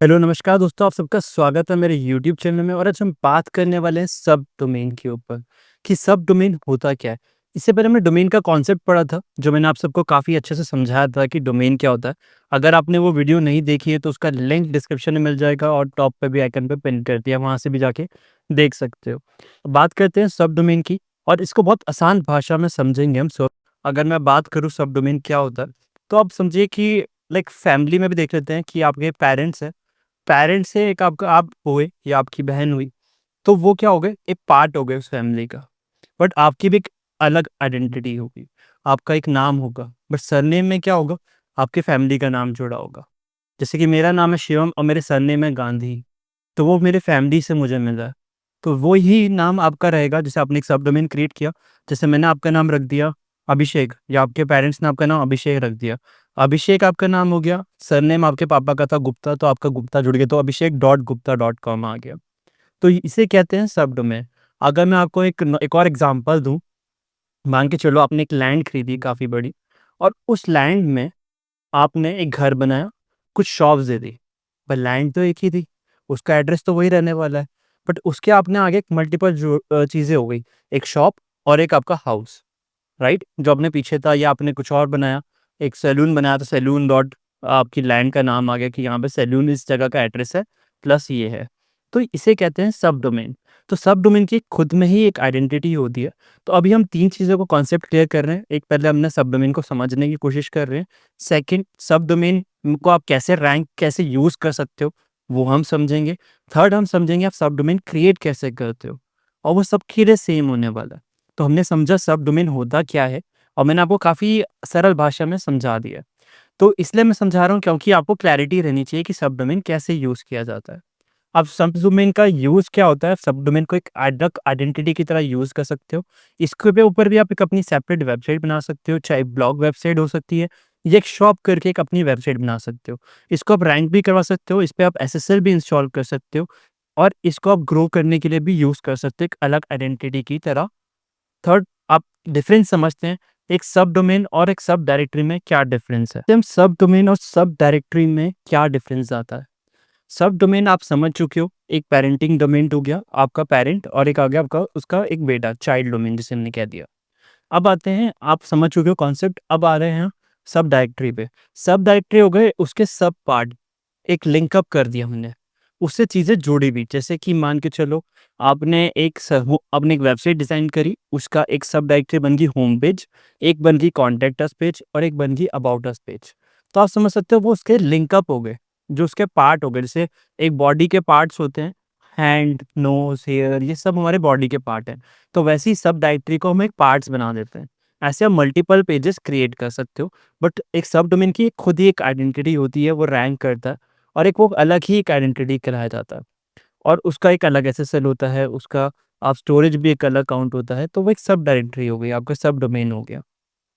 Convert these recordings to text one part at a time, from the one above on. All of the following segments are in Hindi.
हेलो नमस्कार दोस्तों, आप सबका स्वागत है मेरे यूट्यूब चैनल में। और आज हम बात करने वाले हैं सब डोमेन के ऊपर कि सब डोमेन होता क्या है। इससे पहले हमने डोमेन का कॉन्सेप्ट पढ़ा था, जो मैंने आप सबको काफ़ी अच्छे से समझाया था कि डोमेन क्या होता है। अगर आपने वो वीडियो नहीं देखी है तो उसका लिंक डिस्क्रिप्शन में मिल जाएगा और टॉप पे भी आइकन पे पिन कर दिया, वहाँ से भी जाके देख सकते हो। बात करते हैं सब डोमेन की, और इसको बहुत आसान भाषा में समझेंगे हम सब। अगर मैं बात करूँ सब डोमेन क्या होता है, तो आप समझिए कि लाइक फैमिली में भी देख लेते हैं कि आपके पेरेंट्स हैं। पेरेंट्स से एक आपका आप हुए या आपकी बहन हुई, तो वो क्या हो गए, एक पार्ट हो गए उस फैमिली का। बट आपकी भी एक अलग आइडेंटिटी होगी, आपका एक नाम होगा, बट सरनेम में क्या होगा, आपके फैमिली का नाम जुड़ा होगा। जैसे कि मेरा नाम है शिवम और मेरे सरनेम है गांधी, तो वो मेरे फैमिली से मुझे मिला है। तो वो ही नाम आपका रहेगा, जैसे आपने एक सब डोमेन क्रिएट किया। जैसे मैंने आपका नाम रख दिया अभिषेक, या आपके पेरेंट्स ने आपका नाम अभिषेक रख दिया। अभिषेक आपका नाम हो गया, सरनेम आपके पापा का था गुप्ता, तो आपका गुप्ता जुड़ गया, तो अभिषेक डॉट गुप्ता डॉट कॉम आ गया। तो इसे कहते हैं सब डोमेन। अगर मैं आपको एक और एग्जांपल दूँ, मान के चलो आपने एक लैंड खरीदी काफ़ी बड़ी, और उस लैंड में आपने एक घर बनाया, कुछ शॉप्स दे दी, पर लैंड तो एक ही थी, उसका एड्रेस तो वही रहने वाला है। बट उसके आपने आगे मल्टीपल चीज़ें हो गई, एक शॉप और एक आपका हाउस, राइट? जो आपने पीछे था, या आपने कुछ और बनाया, एक सैलून बनाया तो सैलून डॉट आपकी लैंड का नाम आ गया कि यहाँ पे सैलून इस जगह का एड्रेस है, प्लस ये है। तो इसे कहते हैं सब डोमेन। तो सब डोमेन की खुद में ही एक आइडेंटिटी होती है। तो अभी हम 3 चीज़ों को कॉन्सेप्ट क्लियर कर रहे हैं। एक, पहले हमने सब डोमेन को समझने की कोशिश कर रहे हैं। सेकंड, सब डोमेन को आप कैसे रैंक कैसे यूज़ कर सकते हो, वो हम समझेंगे। थर्ड, हम समझेंगे आप सब डोमेन क्रिएट कैसे करते हो, और वो सबके लिए सेम होने वाला है। तो हमने समझा सब डोमेन होता क्या है, और मैंने आपको काफ़ी सरल भाषा में समझा दिया। तो इसलिए मैं समझा रहा हूँ क्योंकि आपको क्लैरिटी रहनी चाहिए कि सब डोमेन कैसे यूज़ किया जाता है। अब सब डोमेन का यूज़ क्या होता है, सब डोमेन को एक अलग आइडेंटिटी की तरह यूज़ कर सकते हो। इसके पे ऊपर भी आप एक अपनी सेपरेट वेबसाइट बना सकते हो, चाहे ब्लॉग वेबसाइट हो सकती है, या एक शॉप करके एक अपनी वेबसाइट बना सकते हो। इसको आप रैंक भी करवा सकते हो, इस पे आप एसएसएल भी इंस्टॉल कर सकते हो, और इसको आप ग्रो करने के लिए भी यूज़ कर सकते हो एक अलग आइडेंटिटी की तरह। थर्ड, आप डिफरेंस समझते हैं, एक सब डोमेन और एक सब डायरेक्टरी में क्या डिफरेंस है। हम सब डोमेन और सब डायरेक्टरी में क्या डिफरेंस आता है। सब डोमेन आप समझ चुके हो, एक पेरेंटिंग डोमेन हो गया आपका पेरेंट, और एक आ गया आपका उसका एक बेटा चाइल्ड डोमेन जिसे हमने कह दिया। अब आते हैं, आप समझ चुके हो कॉन्सेप्ट, अब आ रहे हैं सब डायरेक्टरी पे। सब डायरेक्टरी हो गए उसके सब पार्ट, एक लिंक अप कर दिया हमने, उससे चीज़ें जोड़ी भी। जैसे कि मान के चलो, आपने एक वेबसाइट डिज़ाइन करी, उसका एक सब डायरेक्टरी बन गई होम पेज, एक बन गई कॉन्टैक्ट अस पेज, और एक बन गई अबाउट अस पेज। तो आप समझ सकते हो वो उसके लिंक अप हो गए, जो उसके पार्ट हो गए। जैसे एक बॉडी के पार्ट्स होते हैं, हैंड, नोज़, हेयर, ये सब हमारे बॉडी के पार्ट हैं। तो वैसे ही सब डायरेक्टरी को हम एक पार्ट्स बना देते हैं। ऐसे आप मल्टीपल पेजेस क्रिएट कर सकते हो। बट एक सब डोमेन की खुद ही एक आइडेंटिटी होती है, वो रैंक करता है, और एक वो अलग ही एक आइडेंटिटी कहलाया जाता है, और उसका एक अलग एसएसएल होता है, उसका आप स्टोरेज भी एक अलग काउंट होता है। तो वो एक सब डायरेक्टरी हो गई, आपका सब डोमेन हो गया,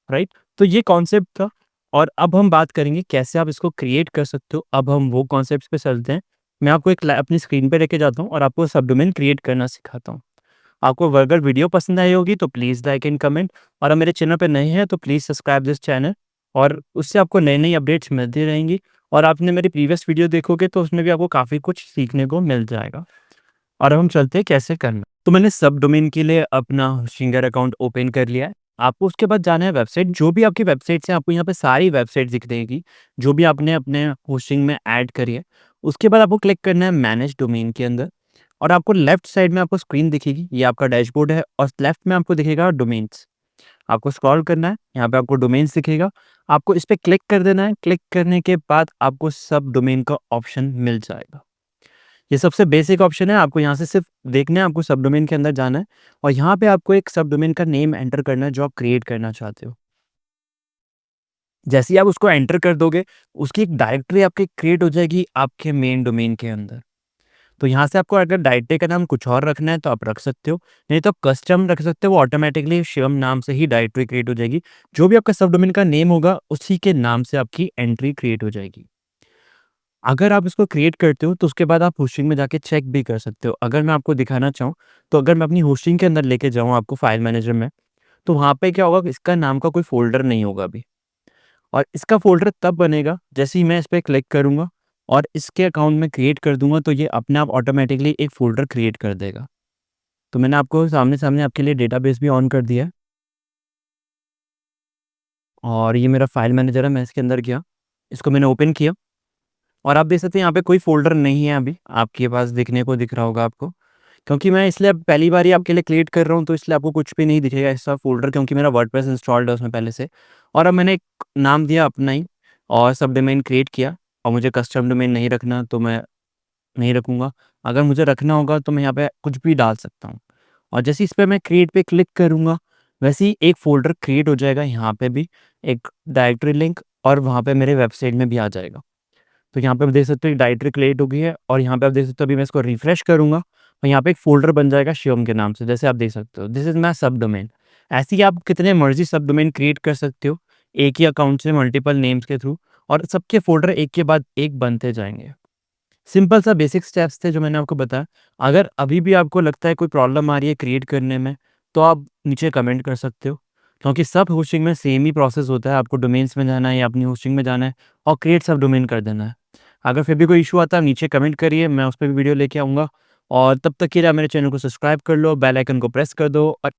राइट? तो ये कॉन्सेप्ट था, और अब हम बात करेंगे कैसे आप इसको क्रिएट कर सकते हो। अब हम वो कॉन्सेप्ट्स पे चलते हैं। मैं आपको अपनी स्क्रीन पे लेके जाता हूँ और आपको सब डोमेन क्रिएट करना सिखाता हूँ। आपको अगर वीडियो पसंद आई होगी तो प्लीज़ लाइक एंड कमेंट, और अब मेरे चैनल पे नए हैं तो प्लीज़ सब्सक्राइब दिस चैनल, और उससे आपको नई-नई अपडेट्स मिलती रहेंगी। और आपने मेरी प्रीवियस वीडियो देखोगे तो उसमें भी आपको काफ़ी कुछ सीखने को मिल जाएगा। और अब हम चलते हैं कैसे करना। तो मैंने सब डोमेन के लिए अपना होस्टिंगर अकाउंट ओपन कर लिया है। आपको उसके बाद जाना है वेबसाइट, जो भी आपकी वेबसाइट्स हैं, आपको यहाँ पे सारी वेबसाइट दिख देगी, जो भी आपने अपने होस्टिंग में ऐड करी है। उसके बाद आपको क्लिक करना है मैनेज डोमेन के अंदर, और आपको लेफ्ट साइड में आपको स्क्रीन दिखेगी, ये आपका डैशबोर्ड है, और लेफ्ट में आपको दिखेगा डोमेन्स। आपको स्क्रॉल करना है, यहाँ पे आपको डोमेन्स दिखेगा, आपको इस पे क्लिक कर देना है। क्लिक करने के बाद आपको सब डोमेन का ऑप्शन मिल जाएगा। ये सबसे बेसिक ऑप्शन है, आपको यहाँ से सिर्फ देखना है, आपको सब डोमेन के अंदर जाना है, और यहाँ पे आपको एक सब डोमेन का नेम एंटर करना है जो आप क्रिएट करना चाहते हो। जैसे ही आप उसको एंटर कर दोगे, उसकी एक डायरेक्टरी आपकी क्रिएट हो जाएगी आपके मेन डोमेन के अंदर। तो यहाँ से आपको अगर डायरेक्टरी का नाम कुछ और रखना है तो आप रख सकते हो, नहीं तो आप कस्टम रख सकते हो, वो ऑटोमेटिकली शिवम नाम से ही डायरेक्टरी क्रिएट हो जाएगी। जो भी आपका सब डोमेन का नेम होगा, उसी के नाम से आपकी एंट्री क्रिएट हो जाएगी। अगर आप इसको क्रिएट करते हो तो उसके बाद आप होस्टिंग में जाके चेक भी कर सकते हो। अगर मैं आपको दिखाना चाहूँ, तो अगर मैं अपनी होस्टिंग के अंदर लेके जाऊँ आपको फाइल मैनेजर में, तो वहाँ पे क्या होगा, इसका नाम का कोई फ़ोल्डर नहीं होगा अभी, और इसका फ़ोल्डर तब बनेगा जैसे ही मैं इस पे क्लिक करूँगा, और इसके अकाउंट में क्रिएट कर दूँगा तो ये अपने आप ऑटोमैटिकली एक फ़ोल्डर क्रिएट कर देगा। तो मैंने आपको सामने-सामने आपके लिए डेटाबेस भी ऑन कर दिया है और ये मेरा फ़ाइल मैनेजर है, मैं इसके अंदर गया, इसको मैंने ओपन किया और आप देख सकते हैं यहाँ पे कोई फ़ोल्डर नहीं है अभी, आपके पास दिखने को दिख रहा होगा आपको। क्योंकि मैं इसलिए अब पहली बार ही आपके लिए क्रिएट कर रहा हूँ, तो इसलिए आपको कुछ भी नहीं दिखेगा ऐसा फ़ोल्डर क्योंकि मेरा वर्डप्रेस इंस्टॉल्ड है उसमें पहले से। और अब मैंने एक नाम दिया अपना ही और सब डोमेन क्रिएट किया और मुझे कस्टम डोमेन नहीं रखना तो मैं नहीं रखूँगा। अगर मुझे रखना होगा तो मैं यहाँ पे कुछ भी डाल सकता हूँ। और जैसे इस पे मैं क्रिएट पे क्लिक करूँगा, वैसे ही एक फ़ोल्डर क्रिएट हो जाएगा यहाँ पे भी, एक डायरेक्टरी लिंक और वहाँ पे मेरे वेबसाइट में भी आ जाएगा। तो यहाँ पे आप देख सकते हो डायरेक्टरी क्रिएट हो गई है और यहाँ पे आप देख सकते हो अभी मैं इसको रिफ्रेश करूँगा और यहाँ पे एक फ़ोल्डर बन जाएगा शिवम के नाम से, जैसे आप देख सकते हो। दिस इज़ माय सब डोमेन। ऐसे ही आप कितने मर्ज़ी सब डोमेन क्रिएट कर सकते हो, एक ही अकाउंट से मल्टीपल नेम्स के थ्रू और सबके फ़ोल्डर एक के बाद एक बनते जाएँगे। सिंपल सा बेसिक स्टेप्स थे जो मैंने आपको बताया। अगर अभी भी आपको लगता है कोई प्रॉब्लम आ रही है क्रिएट करने में, तो आप नीचे कमेंट कर सकते हो। क्योंकि सब होस्टिंग में सेम ही प्रोसेस होता है, आपको डोमेन्स में जाना है या अपनी होस्टिंग में जाना है और क्रिएट सब डोमेन कर देना है। अगर फिर भी कोई इश्यू आता है नीचे कमेंट करिए, मैं उस पे भी वीडियो लेके आऊँगा और तब तक के लिए आप मेरे चैनल को सब्सक्राइब कर लो, बेल आइकन को प्रेस कर दो और